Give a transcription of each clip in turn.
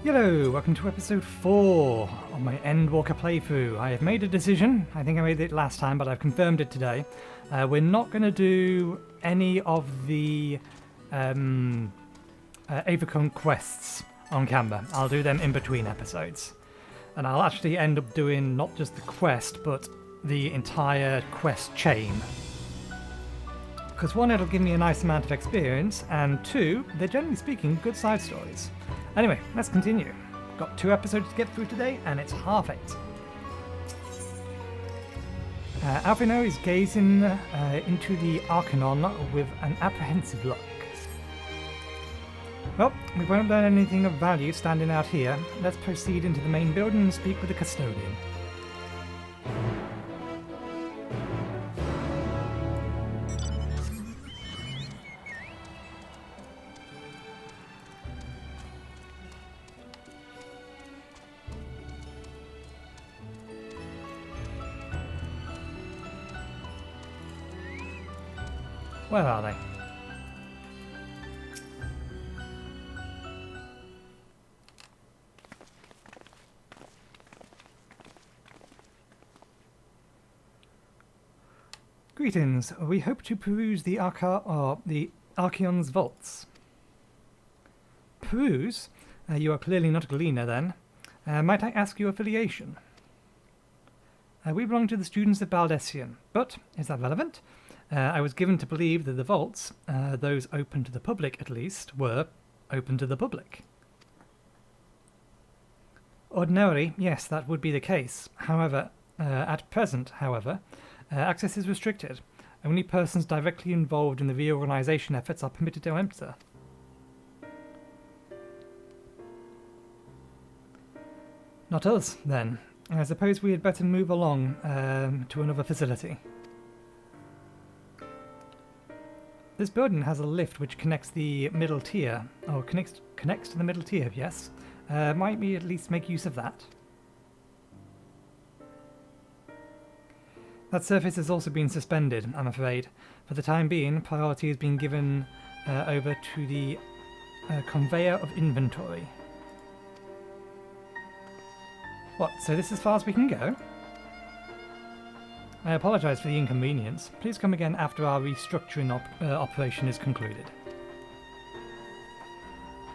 Hello, welcome to episode 4 of my Endwalker playthrough. I have made a decision. I think I made it last time, but I've confirmed it today. We're not going to do any of the Ep4 quests on camera. I'll do them in between episodes. And I'll actually end up doing not just the quest, but the entire quest chain. Because one, it'll give me a nice amount of experience, and two, they're generally speaking good side stories. Anyway, let's continue. Got 2 episodes to get through today, and it's 8:30. Alfino is gazing into the Arcanon with an apprehensive look. Well, we won't learn anything of value standing out here. Let's proceed into the main building and speak with the custodian. Where are they? Greetings. We hope to peruse the Archaeon's vaults. Peruse? You are clearly not a gleaner then. Might I ask your affiliation? We belong to the students of Baldessian, but is that relevant? I was given to believe that the vaults, those open to the public at least, were open to the public. Ordinarily, yes, that would be the case. However, at present, access is restricted. Only persons directly involved in the reorganization efforts are permitted to enter. Not us, then. I suppose we had better move along to another facility. This building has a lift which connects the middle tier, or connects to the middle tier, yes. Might we at least make use of that? That surface has also been suspended, I'm afraid. For the time being, priority has been given over to the conveyor of inventory. What, so this is as far as we can go? I apologise for the inconvenience. Please come again after our restructuring operation is concluded.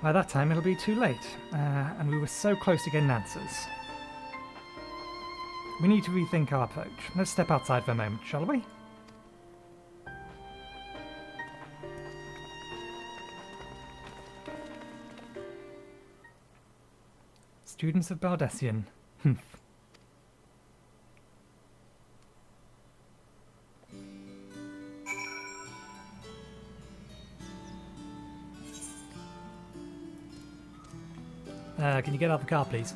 By that time it'll be too late, and we were so close to getting answers. We need to rethink our approach. Let's step outside for a moment, shall we? Students of Baldessian. Can you get out of the car, please?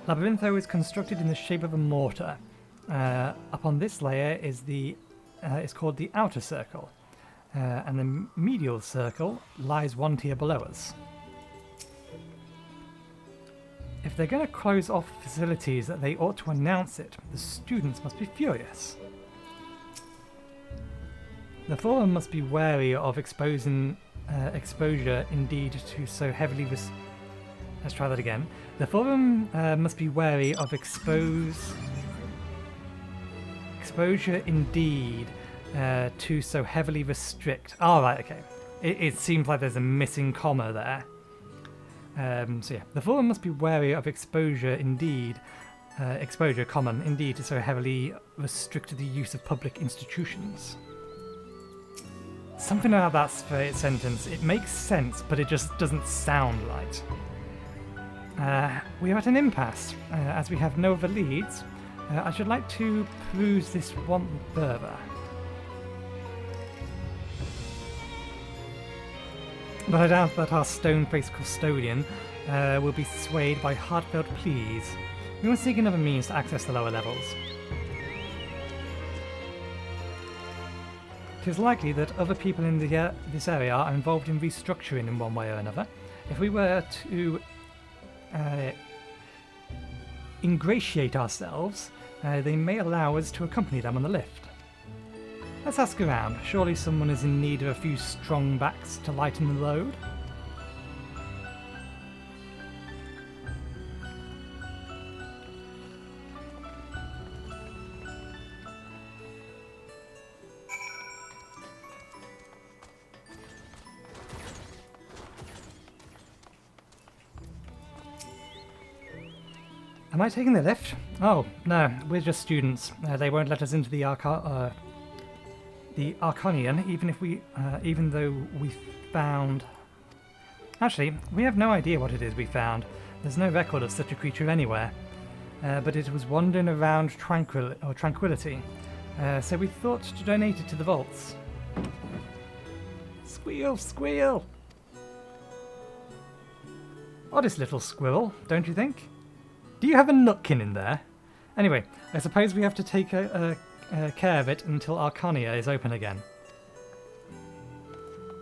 Labyrintho is constructed in the shape of a mortar. Up on this layer is called the outer circle, and the medial circle lies 1 tier below us. If they're going to close off facilities, they ought to announce it. The students must be furious. The forum must be wary of exposure indeed to so heavily Let's try that again. The forum must be wary of exposure indeed to so heavily restrict. Oh, right, okay. It seems like there's a missing comma there. So yeah, the forum must be wary of exposure, indeed to so heavily restrict the use of public institutions. Something about that sentence, it makes sense, but it just doesn't sound right. We are at an impasse. As we have no other leads, I should like to peruse this one further. But I doubt that our stone-faced custodian will be swayed by heartfelt pleas. We must seek another means to access the lower levels. It is likely that other people in this area are involved in restructuring in one way or another. If we were to ingratiate ourselves, they may allow us to accompany them on the lift. Let's ask around. Surely someone is in need of a few strong backs to lighten the load. Am I taking the lift? Oh, no, we're just students. They won't let us into the Arconian, even though we found... Actually, we have no idea what it is we found. There's no record of such a creature anywhere. But it was wandering around tranquility. So we thought to donate it to the vaults. Squeal, squeal! Oddest little squirrel, don't you think? Do you have a nutkin in there? Anyway, I suppose we have to take care of it until Arconia is open again.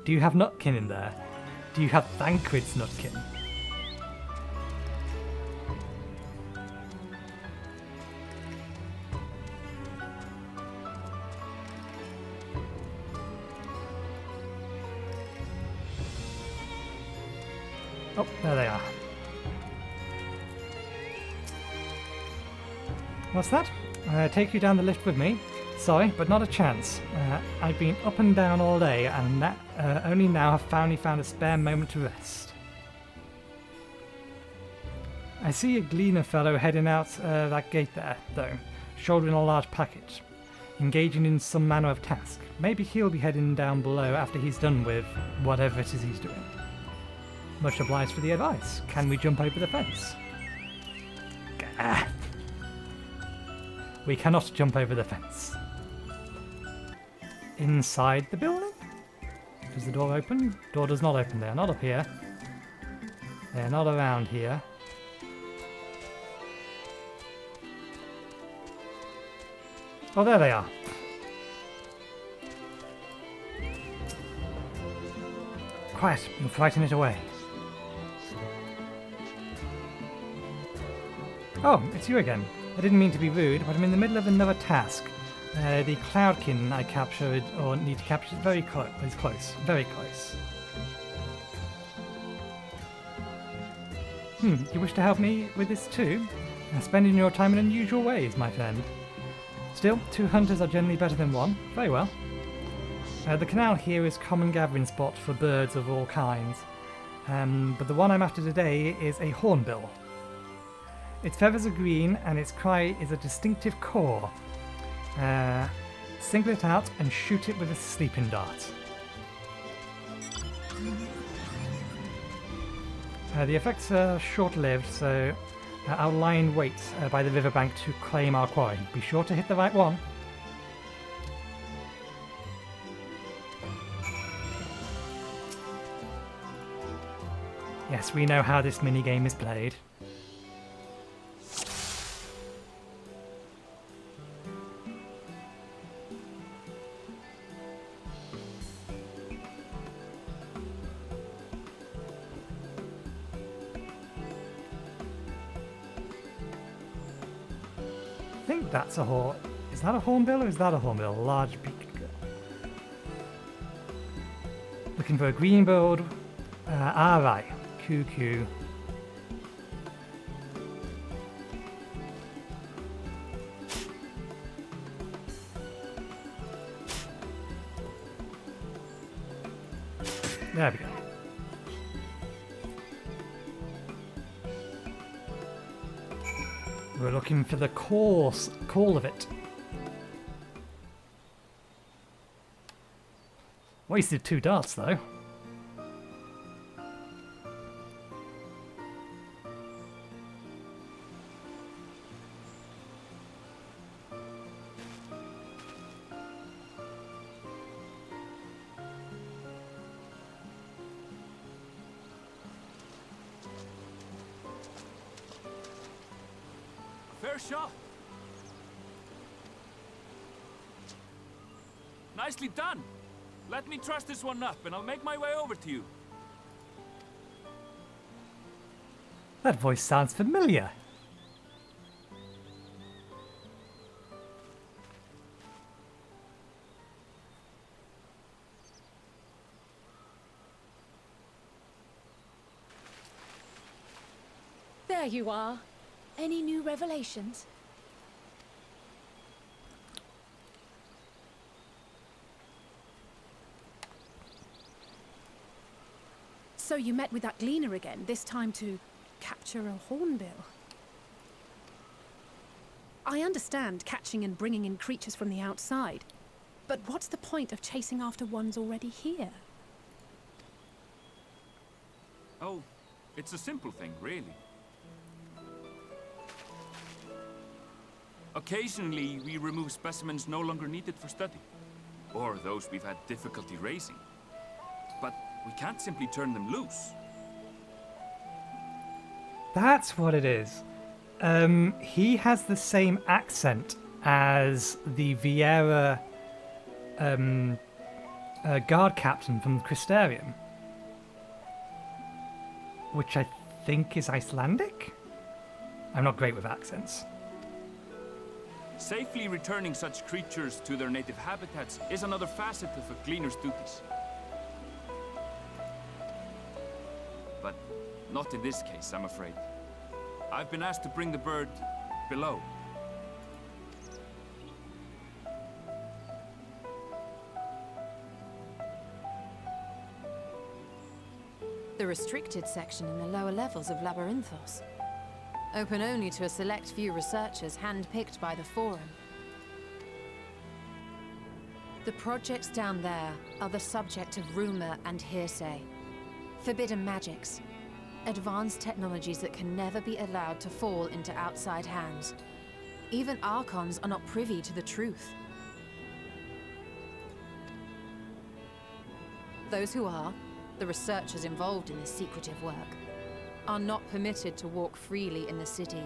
Do you have nutkin in there? Do you have Thancred's nutkin? Oh, there they are. What's that? Take you down the lift with me? Sorry, but not a chance. I've been up and down all day and only now have finally found a spare moment to rest. I see a gleaner fellow heading out that gate there, though, shouldering a large package, engaging in some manner of task. Maybe he'll be heading down below after he's done with whatever it is he's doing. Much obliged for the advice. Can we jump over the fence? Gah. We cannot jump over the fence. Inside the building? Does the door open? Door does not open. They are not up here. They are not around here. Oh, there they are. Quiet, you'll frighten it away. Oh, it's you again. I didn't mean to be rude, but I'm in the middle of another task. The Cloudkin I captured, or need to capture, is very close. Very close. You wish to help me with this too? Spending your time in unusual ways, my friend. Still, 2 hunters are generally better than 1. Very well. The canal here is a common gathering spot for birds of all kinds. But the one I'm after today is a hornbill. Its feathers are green and its cry is a distinctive caw. Single it out and shoot it with a sleeping dart. The effects are short-lived, so I'll lie in wait by the riverbank to claim our quarry. Be sure to hit the right one. Yes, we know how this minigame is played. I think that's a horn. Is that a hornbill or is that a hornbill? Large beak. Looking for a green-billed Arai. Cuckoo. There we go. We're looking for the call of it. Wasted 2 darts though. Fair shot. Nicely done. Let me truss this one up and I'll make my way over to you. That voice sounds familiar. There you are. Any new revelations? So you met with that gleaner again, this time to capture a hornbill. I understand catching and bringing in creatures from the outside, but what's the point of chasing after ones already here? Oh, it's a simple thing, really. Occasionally, we remove specimens no longer needed for study, or those we've had difficulty raising. But we can't simply turn them loose. That's what it is. He has the same accent as the Vieira guard captain from the Crystarium, which I think is Icelandic? I'm not great with accents. Safely returning such creatures to their native habitats is another facet of a cleaner's duties. But not in this case, I'm afraid. I've been asked to bring the bird below. The restricted section in the lower levels of Labyrinthos. Open only to a select few researchers hand-picked by the Forum. The projects down there are the subject of rumor and hearsay. Forbidden magics. Advanced technologies that can never be allowed to fall into outside hands. Even Archons are not privy to the truth. Those who are, the researchers involved in this secretive work, are not permitted to walk freely in the city,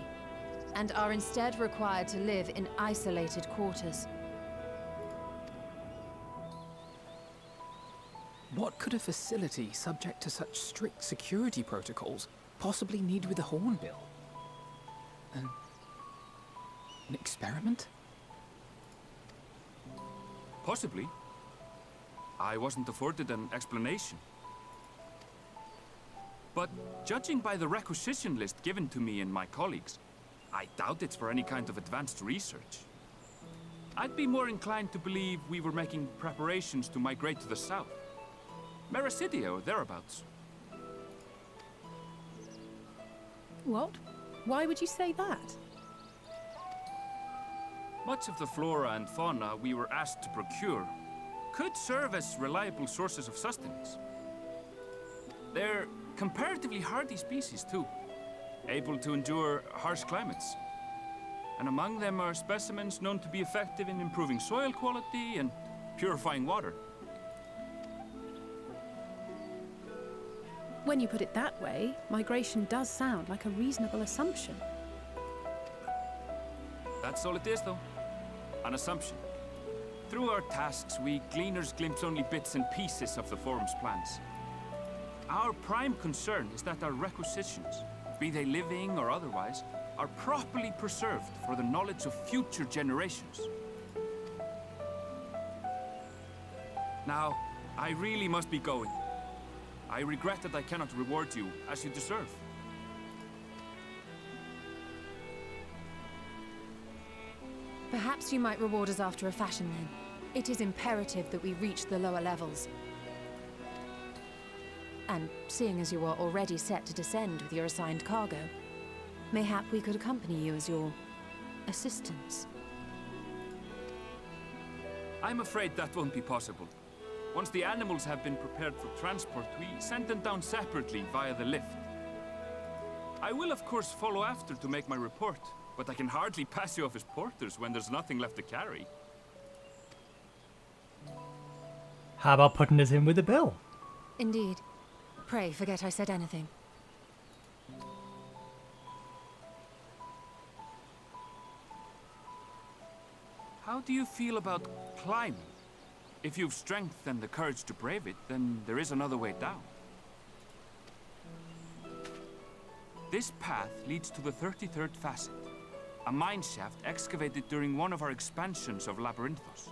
and are instead required to live in isolated quarters. What could a facility subject to such strict security protocols possibly need with a hornbill? An experiment? Possibly. I wasn't afforded an explanation. But judging by the requisition list given to me and my colleagues, I doubt it's for any kind of advanced research. I'd be more inclined to believe we were making preparations to migrate to the south. Mericidia or thereabouts. What? Why would you say that? Much of the flora and fauna we were asked to procure could serve as reliable sources of sustenance. They're comparatively hardy species, too, able to endure harsh climates. And among them are specimens known to be effective in improving soil quality and purifying water. When you put it that way, migration does sound like a reasonable assumption. That's all it is, though. An assumption. Through our tasks, we gleaners glimpse only bits and pieces of the Forum's plans. Our prime concern is that our requisitions, be they living or otherwise, are properly preserved for the knowledge of future generations. Now, I really must be going. I regret that I cannot reward you as you deserve. Perhaps you might reward us after a fashion then. It is imperative that we reach the lower levels. And seeing as you are already set to descend with your assigned cargo, mayhap we could accompany you as your assistants. I'm afraid that won't be possible. Once the animals have been prepared for transport, we send them down separately via the lift. I will, of course, follow after to make my report, but I can hardly pass you off as porters when there's nothing left to carry. How about putting us in with the bill? Indeed. Pray forget I said anything. How do you feel about climbing? If you've strength and the courage to brave it, then there is another way down. This path leads to the 33rd facet, a mine shaft excavated during one of our expansions of Labyrinthos.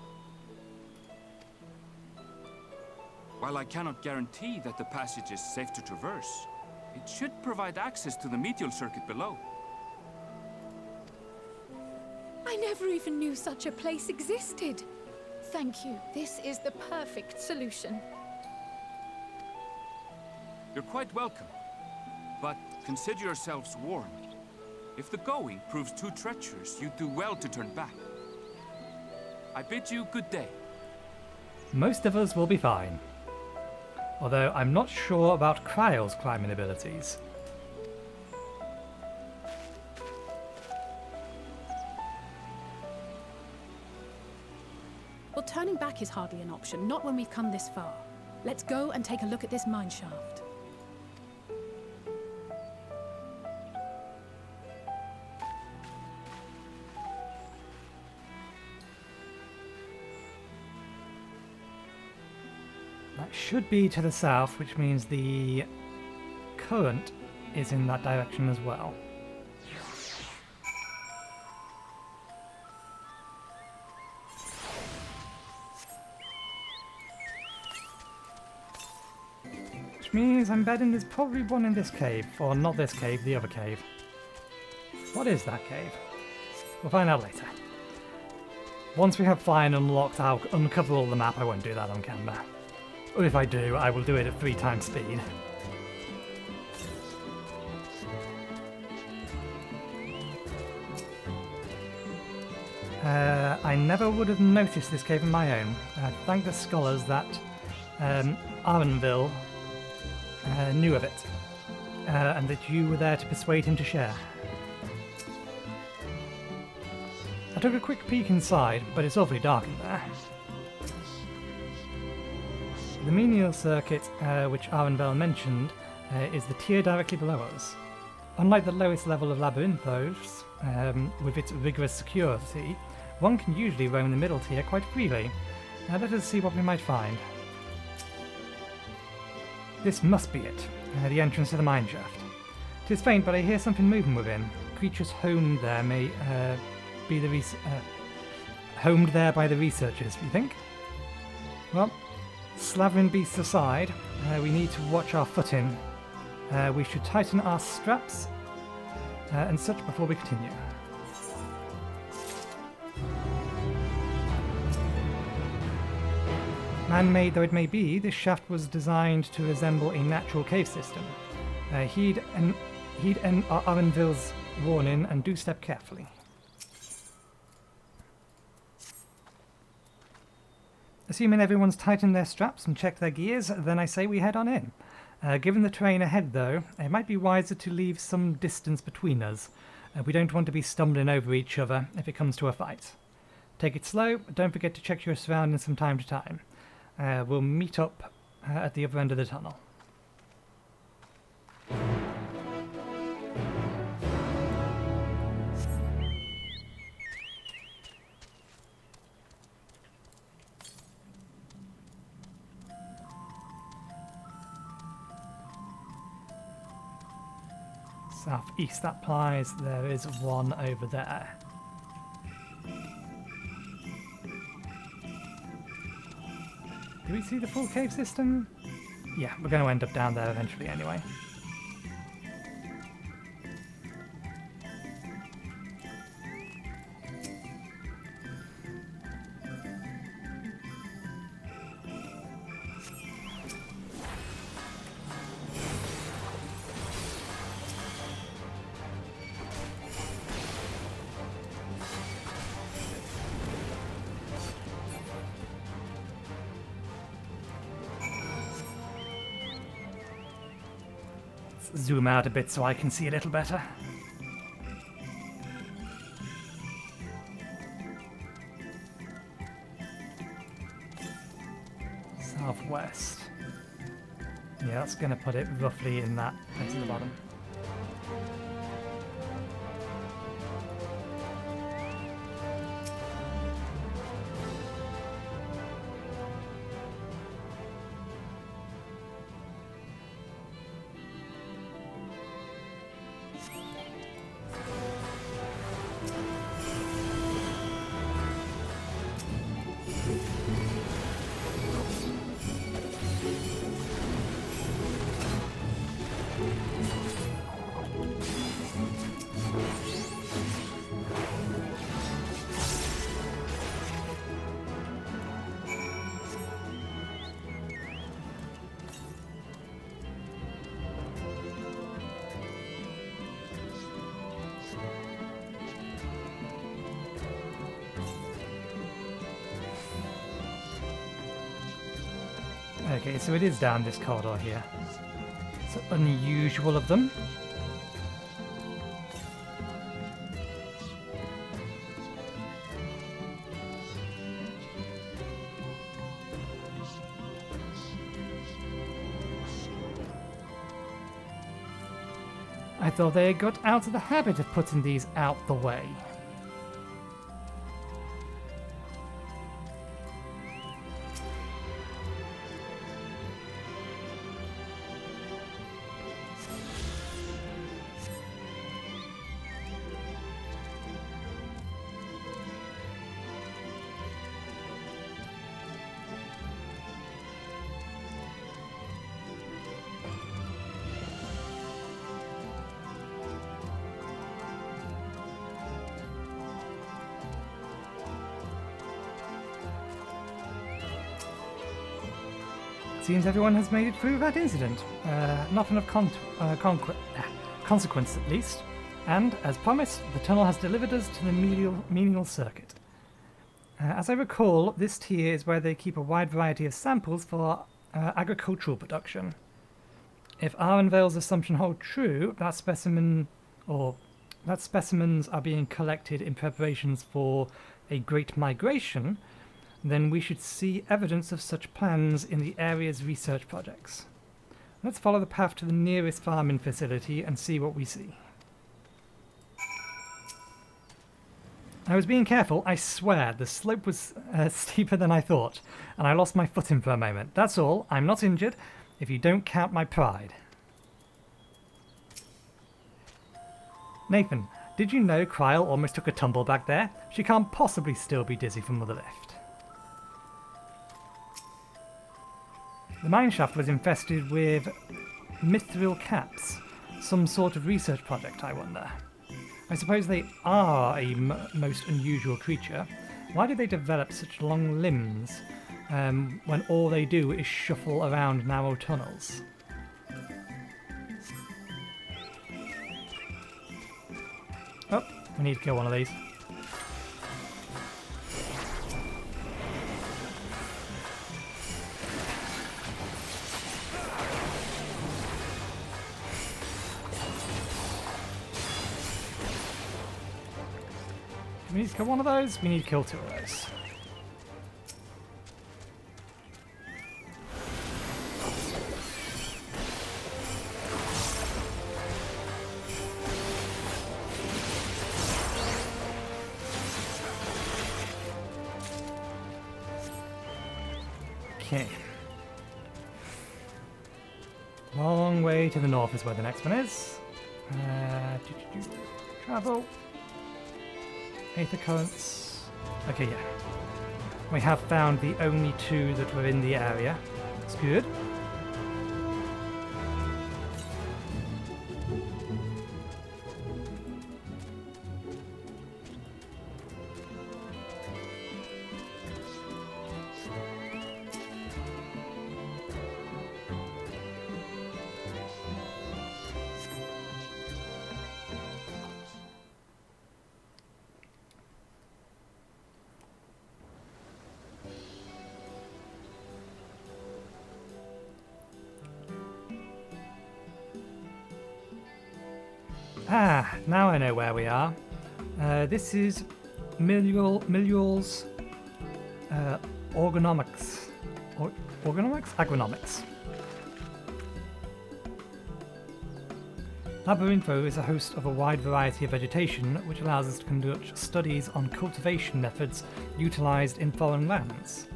While I cannot guarantee that the passage is safe to traverse, it should provide access to the Medial Circuit below. I never even knew such a place existed. Thank you. This is the perfect solution. You're quite welcome, but consider yourselves warned. If the going proves too treacherous, you'd do well to turn back. I bid you good day. Most of us will be fine. Although I'm not sure about Cryo's climbing abilities. Well, turning back is hardly an option, not when we've come this far. Let's go and take a look at this mine shaft. That should be to the south, which means the current is in that direction as well. Which means I'm betting there's probably one in this cave, or not this cave, the other cave. What is that cave? We'll find out later. Once we have flying unlocked, I'll uncover all the map. I won't do that on camera. Or if I do, I will do it at 3 times speed. I never would have noticed this cave on my own. Thank the scholars that Arenville knew of it, and that you were there to persuade him to share. I took a quick peek inside, but it's awfully dark in there. The Medial Circuit, which Arenville mentioned, is the tier directly below us. Unlike the lowest level of Labyrinthos, with its rigorous security, one can usually roam the middle tier quite freely. Now let us see what we might find. This must be it, the entrance to the mine shaft. 'Tis faint, but I hear something moving within. Creatures homed there may be the homed there by the researchers, you think? Well, slavering beasts aside, we need to watch our footing. We should tighten our straps and such before we continue. Man-made though it may be, this shaft was designed to resemble a natural cave system. Heed Arenville's warning and do step carefully. Assuming everyone's tightened their straps and checked their gears, then I say we head on in. Given the terrain ahead though, it might be wiser to leave some distance between us. We don't want to be stumbling over each other if it comes to a fight. Take it slow, don't forget to check your surroundings from time to time. We'll meet up at the other end of the tunnel. Southeast that applies, there is one over there. Do we see the full cave system? Yeah, we're going to end up down there eventually anyway. Zoom out a bit so I can see a little better. Southwest. Yeah, that's going to put it roughly in that place at the bottom. Okay, so it is down this corridor here. So unusual of them. I thought they had got out of the habit of putting these out the way. Seems everyone has made it through that incident. Nothing of consequence, at least. And, as promised, the tunnel has delivered us to the Medial Circuit. As I recall, this tier is where they keep a wide variety of samples for agricultural production. If Arenvale's assumption hold true, that specimens are being collected in preparations for a great migration, then we should see evidence of such plans in the area's research projects. Let's follow the path to the nearest farming facility and see what we see. I was being careful, I swear. The slope was steeper than I thought, and I lost my footing for a moment. That's all. I'm not injured, if you don't count my pride. Nathan, did you know Kryl almost took a tumble back there? She can't possibly still be dizzy from the lift. The mineshaft was infested with mithril caps. Some sort of research project, I wonder. I suppose they are a most unusual creature. Why did they develop such long limbs when all they do is shuffle around narrow tunnels? Oh, we need to kill one of these. We need to kill one of those, we need to kill two of those. Okay. Long way to the north is where the next one is. Travel. Aether currents. Okay, yeah. We have found the only two that were in the area. That's good. Ah, now I know where we are. This is Medial's Orgonomics. Orgonomics? Agronomics. Labyrinthos is a host of a wide variety of vegetation, which allows us to conduct studies on cultivation methods utilized in foreign lands.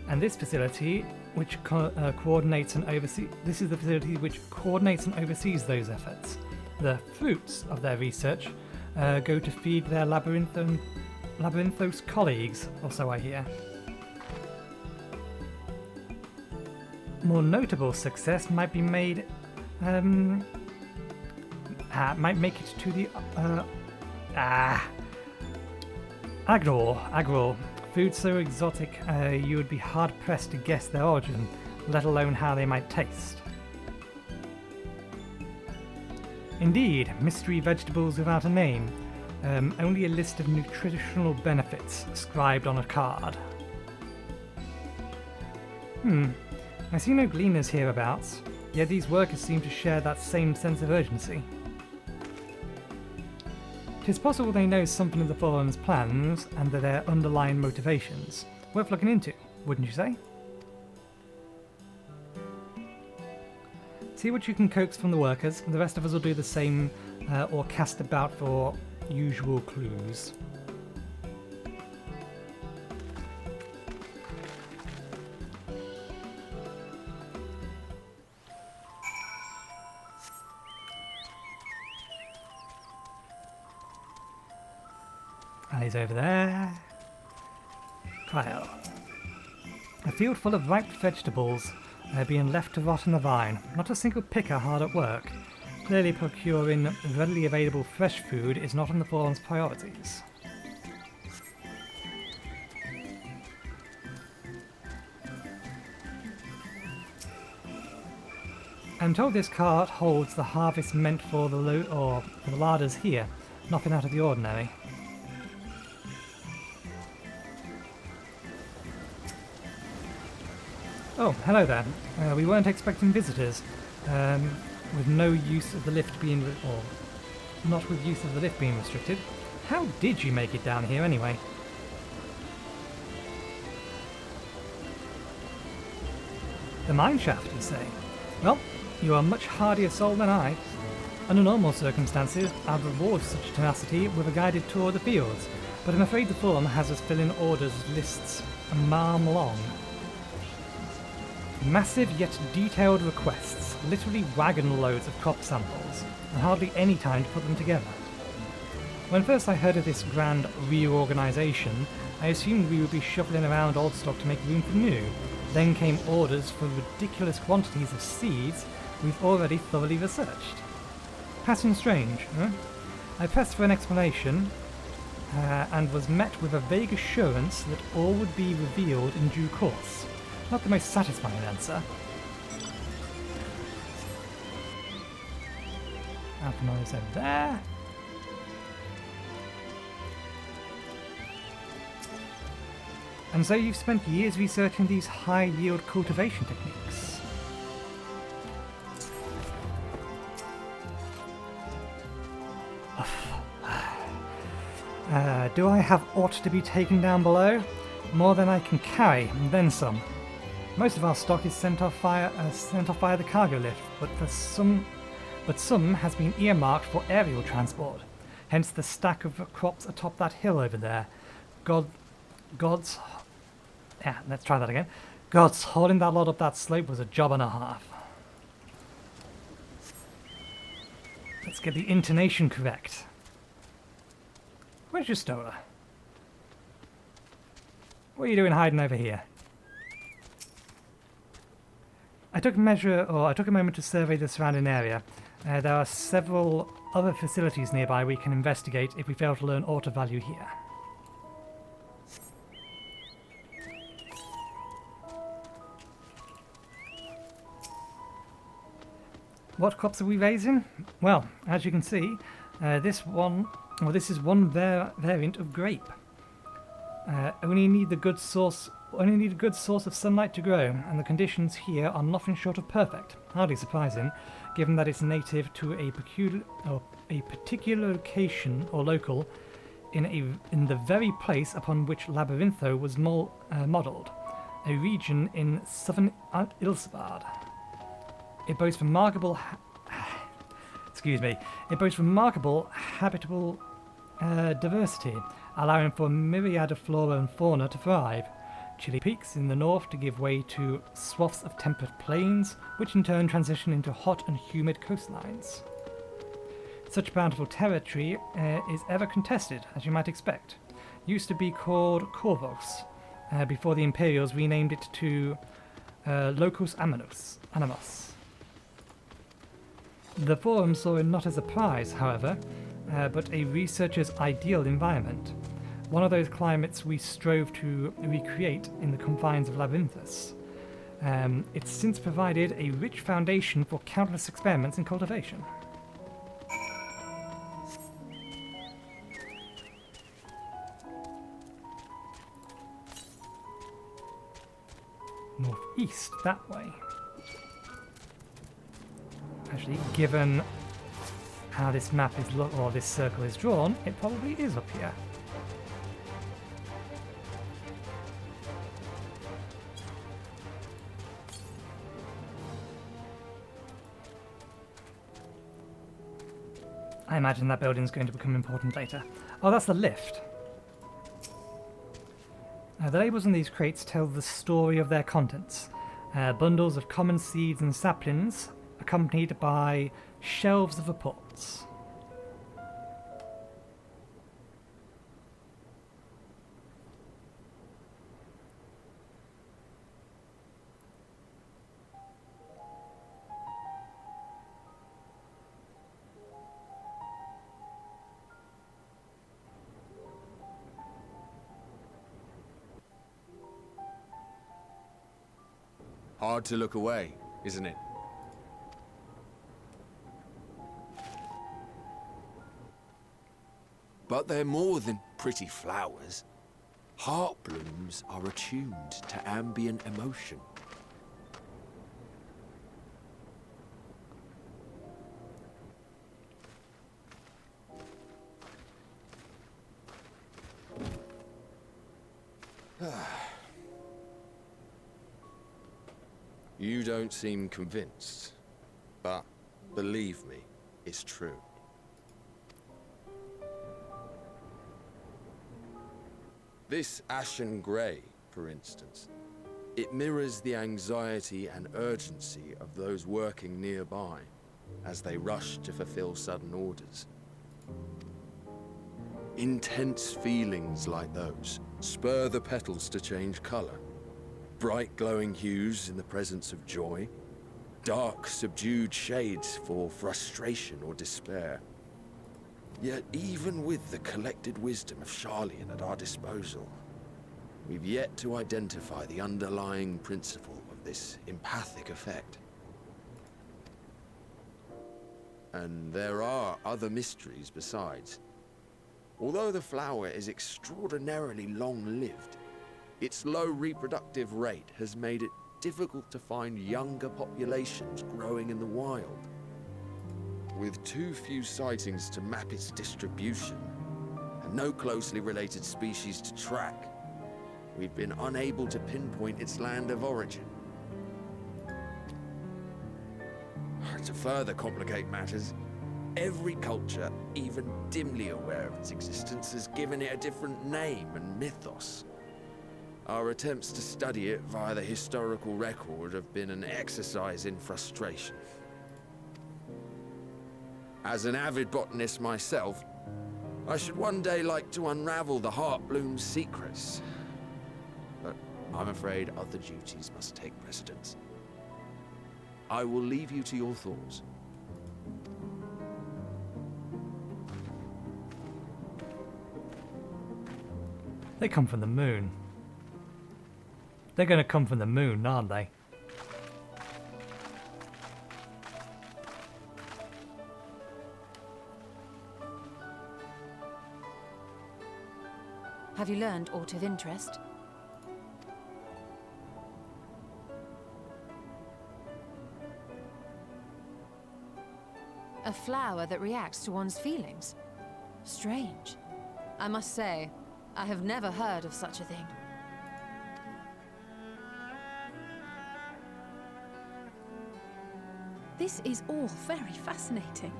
And this facility, which coordinates and oversees, this is the facility which coordinates and oversees those efforts. The fruits of their research go to feed their Labyrinthos colleagues, or so I hear. More notable success might be made, might make it to the, Agror. Food so exotic you would be hard-pressed to guess their origin, let alone how they might taste. Indeed, mystery vegetables without a name. Only a list of nutritional benefits scribed on a card. I see no gleaners hereabouts, yet these workers seem to share that same sense of urgency. 'Tis possible they know something of the Forum's plans and of their underlying motivations. Worth looking into, wouldn't you say? See what you can coax from the workers, and the rest of us will do the same or cast about for usual clues. He's over there. Cryo. A field full of ripe vegetables being left to rot on the vine. Not a single picker hard at work. Clearly procuring readily available fresh food is not on the Forum's priorities. I'm told this cart holds the harvest meant for the for the larders here. Nothing out of the ordinary. Oh, hello there. We weren't expecting visitors. With no use of the lift being, or not with use of the lift being restricted. How did you make it down here anyway? The mine shaft, you say? Well, you are a much hardier soul than I. Under normal circumstances, I'd reward such tenacity with a guided tour of the fields, but I'm afraid the Forum has us fill in orders lists a mile long. Massive yet detailed requests, literally wagon loads of crop samples, and hardly any time to put them together. When first I heard of this grand reorganisation, I assumed we would be shuffling around old stock to make room for new. Then came orders for ridiculous quantities of seeds we've already thoroughly researched. Passing strange, huh? I pressed for an explanation, and was met with a vague assurance that all would be revealed in due course. Not the most satisfying answer. Alpha is over there. And so you've spent years researching these high-yield cultivation techniques. Do I have aught to be taken down below? More than I can carry, and then some. Most of our stock is sent off via the cargo lift, but some has been earmarked for aerial transport. Hence the stack of crops atop that hill over there. Let's try that again. God's hauling that lot up that slope was a job and a half. Let's get the intonation correct. Where's your stola? What are you doing hiding over here? I took a moment to survey the surrounding area. There are several other facilities nearby we can investigate if we fail to learn aught of value here. What crops are we raising? Well, as you can see, this is one variant of grape. Only need a good source of sunlight to grow, and the conditions here are nothing short of perfect. Hardly surprising, given that it's native to a particular location or local in the very place upon which Labyrintho was modelled, a region in southern Ilsbard. It boasts remarkable habitable diversity, allowing for a myriad of flora and fauna to thrive. Chilly peaks in the north to give way to swaths of temperate plains, which in turn transition into hot and humid coastlines. Such bountiful territory is ever contested, as you might expect. Used to be called Corvos, before the Imperials renamed it to Locus Animos. The Forum saw it not as a prize, however, but a researcher's ideal environment. One of those climates we strove to recreate in the confines of Labyrinthus. It's since provided a rich foundation for countless experiments in cultivation. east, that way. Actually, given how this map is or this circle is drawn, it probably is up here. I imagine that building's going to become important later. Oh, that's the lift. The labels on these crates tell the story of their contents. Bundles of common seeds and saplings, accompanied by shelves of reports. Hard to look away, isn't it? But they're more than pretty flowers. Heart blooms are attuned to ambient emotion. You don't seem convinced, but believe me, it's true. This ashen grey, for instance, it mirrors the anxiety and urgency of those working nearby as they rush to fulfill sudden orders. Intense feelings like those spur the petals to change colour. Bright glowing hues in the presence of joy, dark subdued shades for frustration or despair. Yet even with the collected wisdom of Charlian at our disposal, we've yet to identify the underlying principle of this empathic effect. And there are other mysteries besides. Although the flower is extraordinarily long-lived, its low reproductive rate has made it difficult to find younger populations growing in the wild. With too few sightings to map its distribution, and no closely related species to track, we've been unable to pinpoint its land of origin. To further complicate matters, every culture, even dimly aware of its existence, has given it a different name and mythos. Our attempts to study it via the historical record have been an exercise in frustration. As an avid botanist myself, I should one day like to unravel the Heartbloom's secrets. But I'm afraid other duties must take precedence. I will leave you to your thoughts. They come from the moon. They're going to come from the moon, aren't they? Have you learned aught of interest? A flower that reacts to one's feelings? Strange. I must say, I have never heard of such a thing. This is all very fascinating.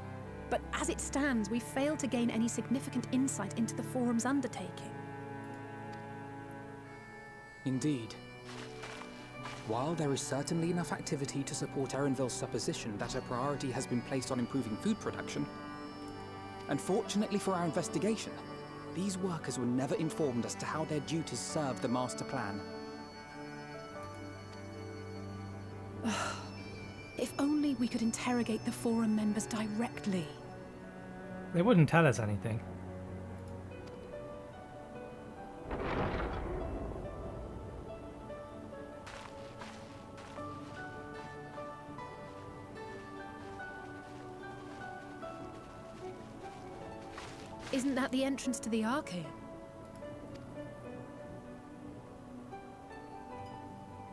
But as it stands, we fail to gain any significant insight into the Forum's undertaking. Indeed. While there is certainly enough activity to support Erenville's supposition that a priority has been placed on improving food production, unfortunately for our investigation, these workers were never informed as to how their duties serve the master plan. If only we could interrogate the Forum members directly. They wouldn't tell us anything. Isn't that the entrance to the Archaeum?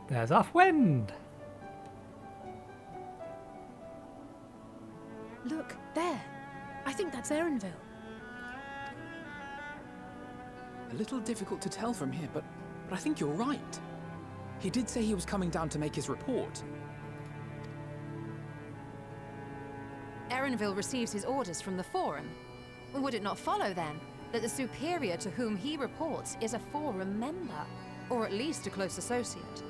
There's off wind. Look, there. I think that's Erenville. A little difficult to tell from here, but I think you're right. He did say he was coming down to make his report. Erenville receives his orders from the Forum. Would it not follow, then, that the superior to whom he reports is a Forum member, or at least a close associate?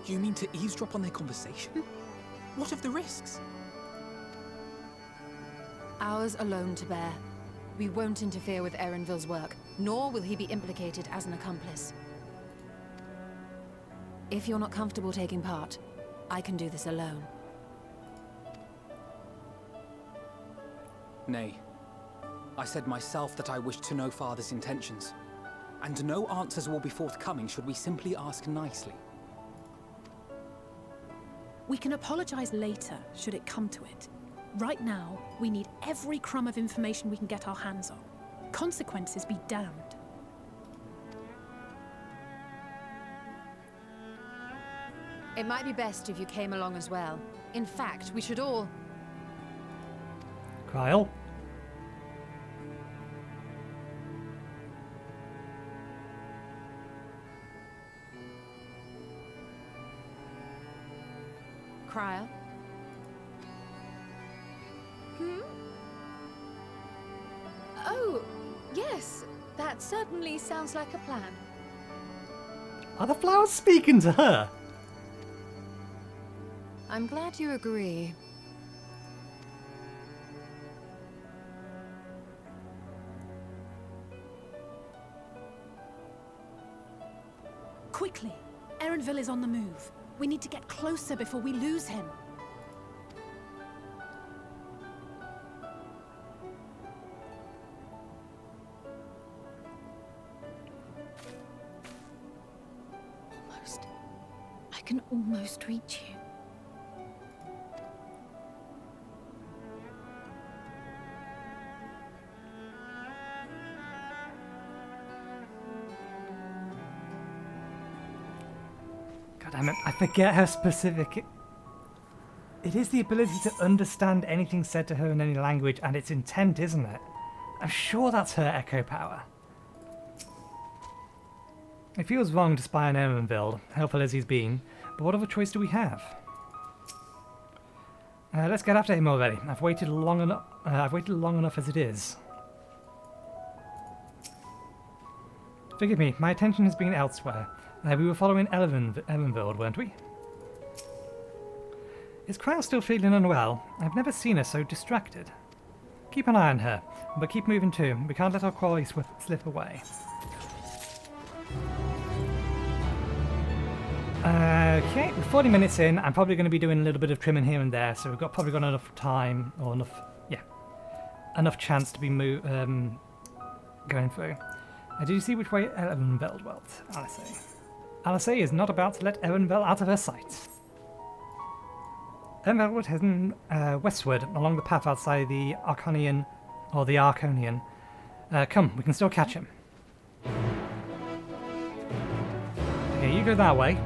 You mean to eavesdrop on their conversation? What of the risks? Ours alone to bear. We won't interfere with Erenville's work, nor will he be implicated as an accomplice. If you're not comfortable taking part, I can do this alone. Nay. I said myself that I wished to know Father's intentions. And no answers will be forthcoming should we simply ask nicely. We can apologize later, should it come to it. Right now, we need every crumb of information we can get our hands on. Consequences be damned. It might be best if you came along as well. In fact, we should all... Kyle? Cryle? Oh, yes. That certainly sounds like a plan. Are the flowers speaking to her? I'm glad you agree. Quickly! Erenville is on the move. We need to get closer before we lose him. Almost. I can almost reach you. God damn it, I forget how specific it is. The ability to understand anything said to her in any language and its intent, isn't it? I'm sure that's her echo power. It feels wrong to spy on Erenville, helpful as he's been, but what other choice do we have? Let's get after him already. I've waited long enough as it is. Forgive me, my attention has been elsewhere. We were following Erenville, weren't we? Is Cryle still feeling unwell? I've never seen her so distracted. Keep an eye on her, but keep moving too. We can't let our quarry slip away. Okay, we're 40 minutes in. I'm probably going to be doing a little bit of trimming here and there, so we've probably got enough time, or enough chance to be going through. Did you see which way Erenville dwelt? Alisei is not about to let Erenville out of her sight. Erenville was heading westward along the path outside the Arconian, or the Arconian. Come, we can still catch him. Okay, you go that way.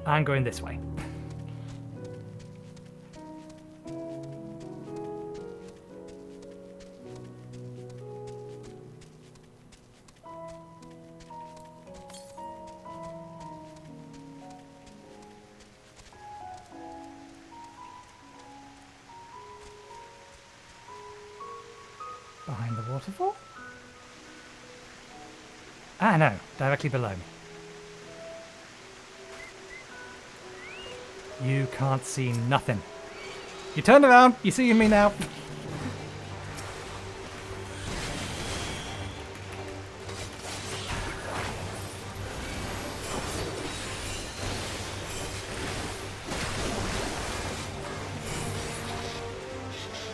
I'm going this way. Behind the waterfall? Ah, no, directly below me. You can't see nothing. You turned around, you see me now.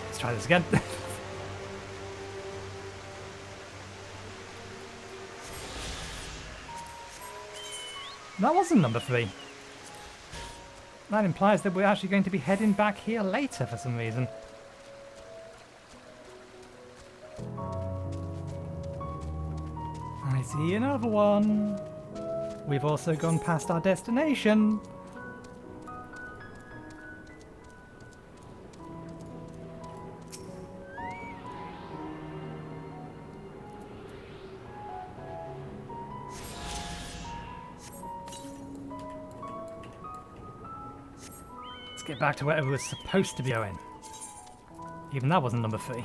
Let's try this again. That wasn't number 3. That implies that we're actually going to be heading back here later for some reason. See another one. We've also gone past our destination. Let's get back to where it was supposed to be going. Even that wasn't number 3.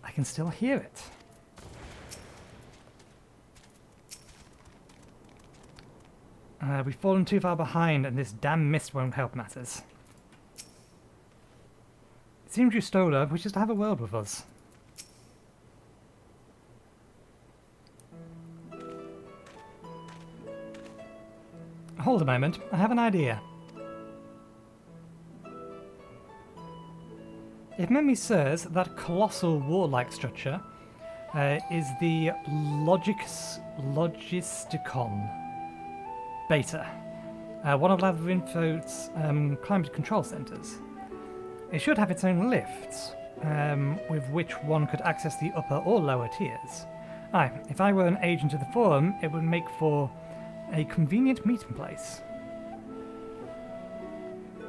I can still hear it. We've fallen too far behind, and this damn mist won't help matters. It seems Justola wishes to have a word with us. Hold a moment, I have an idea. If memory serves, that colossal warlike structure is the Logisticon Beta, one of Labyrinth's climate control centres. It should have its own lifts, with which one could access the upper or lower tiers. Aye, if I were an agent of the Forum, it would make for a convenient meeting place.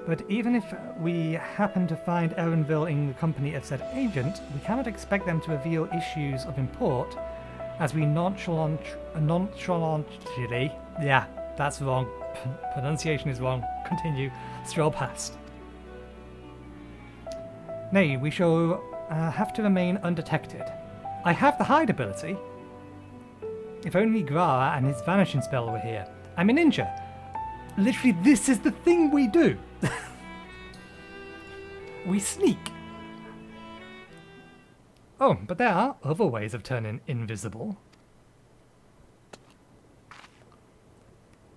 But even if we happen to find Erenville in the company of said agent, we cannot expect them to reveal issues of import as we nonchalantly... Yeah, that's wrong. Pronunciation is wrong. Continue. Stroll past. Nay, we shall have to remain undetected. I have the hide ability. If only Grara and his vanishing spell were here. I'm a ninja. Literally, this is the thing we do. We sneak. Oh, but there are other ways of turning invisible.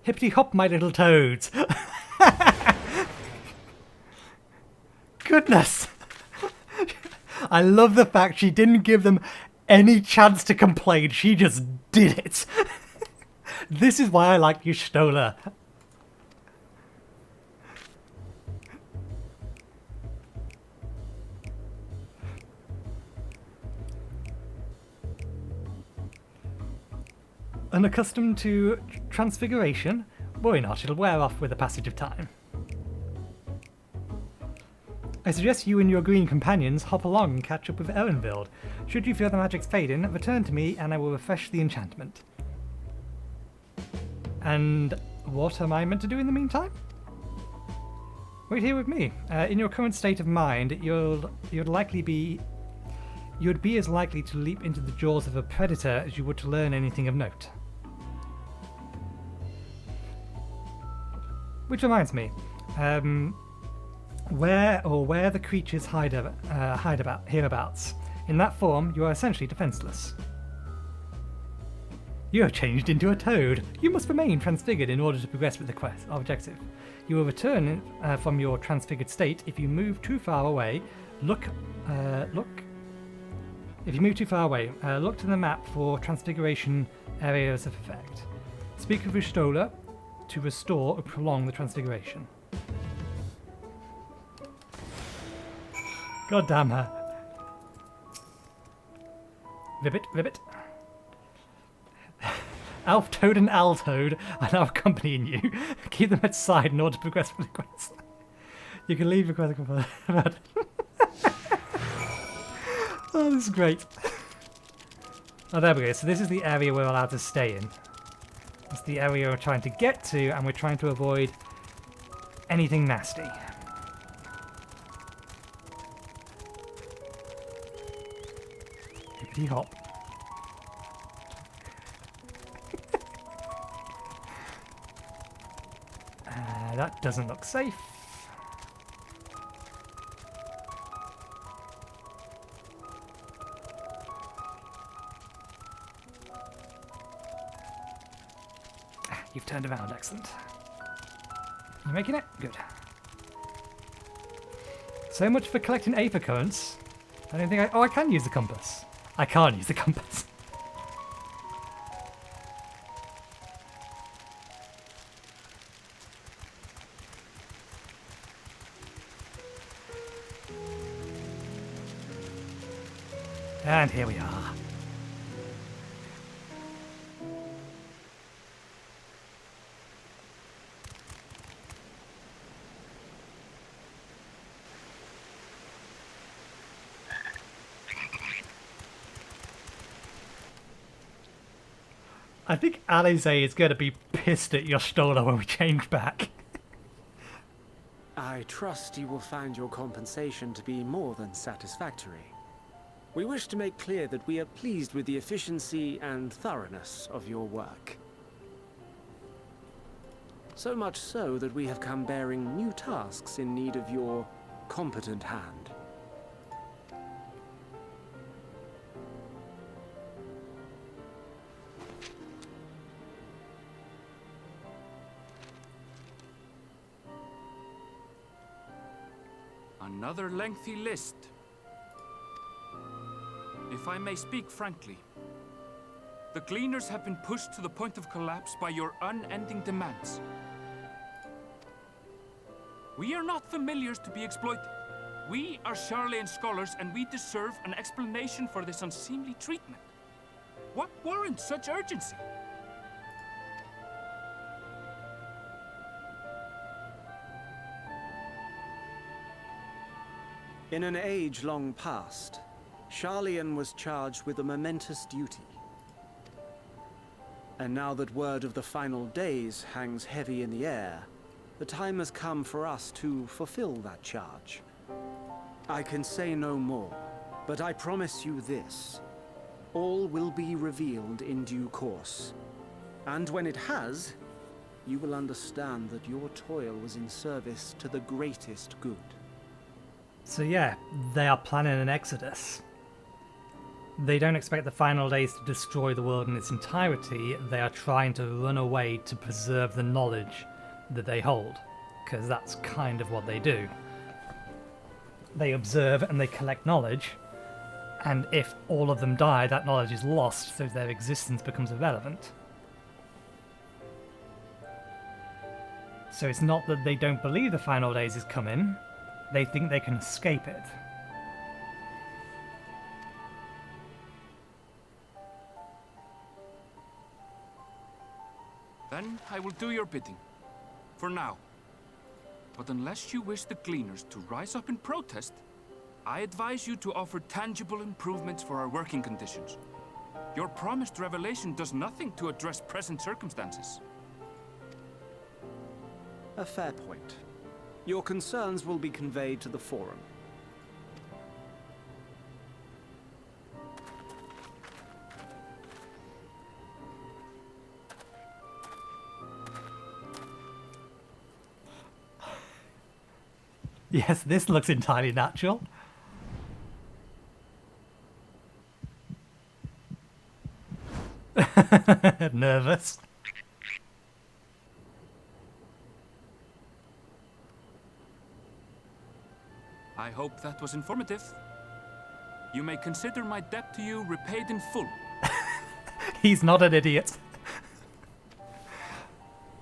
Hippity hop, my little toads. Goodness. I love the fact she didn't give them any chance to complain. She just did it. This is why I like you, Stola. Unaccustomed to transfiguration? Worry not, it'll wear off with the passage of time. I suggest you and your green companions hop along and catch up with Erenville. Should you feel the magic's fading, return to me and I will refresh the enchantment. And what am I meant to do in the meantime? Wait here with me. In your current state of mind, you'd be as likely to leap into the jaws of a predator as you would to learn anything of note. Which reminds me, where the creatures hide about hereabouts. In that form, you are essentially defenseless. You have changed into a toad. You must remain transfigured in order to progress with the objective. You will return from your transfigured state if you move too far away. If you move too far away, look to the map for transfiguration areas of effect. Speak with Ristola to restore or prolong the transfiguration. God damn her. Ribbit. Elf Toad and Altoad are now accompanying you. Keep them at side in order to progress with the quest. You can leave your quest. Oh, this is great. Oh, there we go. So this is the area we're allowed to stay in. It's the area we're trying to get to, and we're trying to avoid anything nasty. Hippity hop. That doesn't look safe. turned around. Excellent. You making it? Good. So much for collecting Aether currents. I don't think I... Oh, I can use the compass. I can't use the compass. And here we are. I think Alize is going to be pissed at your Stola when we change back. I trust you will find your compensation to be more than satisfactory. We wish to make clear that we are pleased with the efficiency and thoroughness of your work. So much so that we have come bearing new tasks in need of your competent hand. Another lengthy list. If I may speak frankly, the Gleaners have been pushed to the point of collapse by your unending demands. We are not familiars to be exploited. We are Charlean scholars, and we deserve an explanation for this unseemly treatment. What warrants such urgency? In an age long past, Charlean was charged with a momentous duty. And now that word of the final days hangs heavy in the air, the time has come for us to fulfill that charge. I can say no more, but I promise you this. All will be revealed in due course. And when it has, you will understand that your toil was in service to the greatest good. So yeah, they are planning an exodus. They don't expect the final days to destroy the world in its entirety. They are trying to run away to preserve the knowledge that they hold, because that's kind of what they do. They observe and they collect knowledge, and if all of them die, that knowledge is lost, so their existence becomes irrelevant. So it's not that they don't believe the final days is coming, they think they can escape it. Then I will do your bidding. For now. But unless you wish the Gleaners to rise up in protest, I advise you to offer tangible improvements for our working conditions. Your promised revelation does nothing to address present circumstances. A fair point. Your concerns will be conveyed to the Forum. Yes, this looks entirely natural. Nervous. I hope that was informative. You may consider my debt to you repaid in full. He's not an idiot.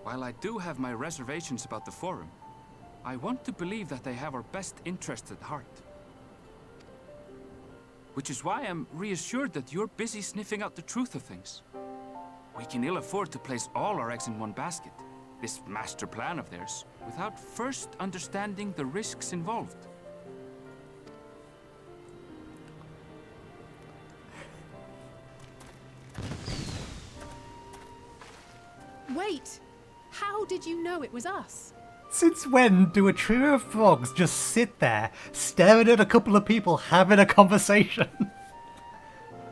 While I do have my reservations about the Forum, I want to believe that they have our best interests at heart. Which is why I'm reassured that you're busy sniffing out the truth of things. We can ill afford to place all our eggs in one basket, this master plan of theirs, without first understanding the risks involved. Wait! How did you know it was us? Since when do a trio of frogs just sit there, staring at a couple of people having a conversation?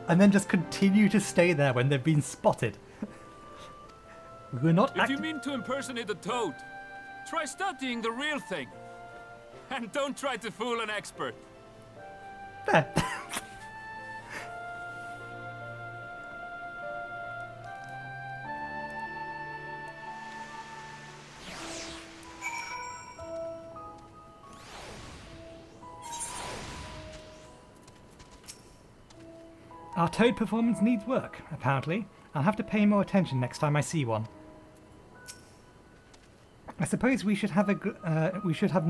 And then just continue to stay there when they've been spotted? We're not If you mean to impersonate a toad, try studying the real thing. And don't try to fool an expert. There. Our toad performance needs work, apparently. I'll have to pay more attention next time I see one. I suppose we should have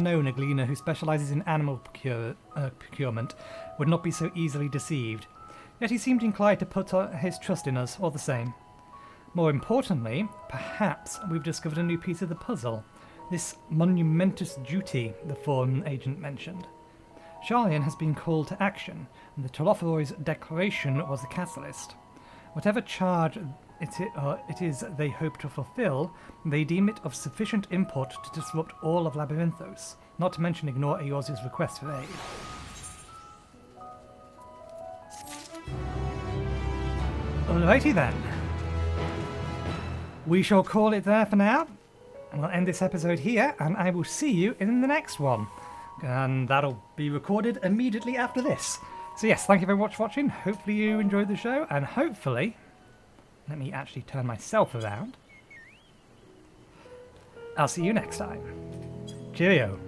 known a gleaner who specialises in animal procurement would not be so easily deceived. Yet he seemed inclined to put his trust in us, all the same. More importantly, perhaps we've discovered a new piece of the puzzle. This monumentous duty the foreign agent mentioned. Sharlayan has been called to action, and the Tolotharoy's declaration was the catalyst. Whatever charge it is they hope to fulfill, they deem it of sufficient import to disrupt all of Labyrinthos, not to mention ignore Eorze's request for aid. Alrighty then. We shall call it there for now, and we'll end this episode here, and I will see you in the next one. And that'll be recorded immediately after this. So yes, thank you very much for watching. Hopefully you enjoyed the show, and hopefully... Let me actually turn myself around. I'll see you next time. Cheerio.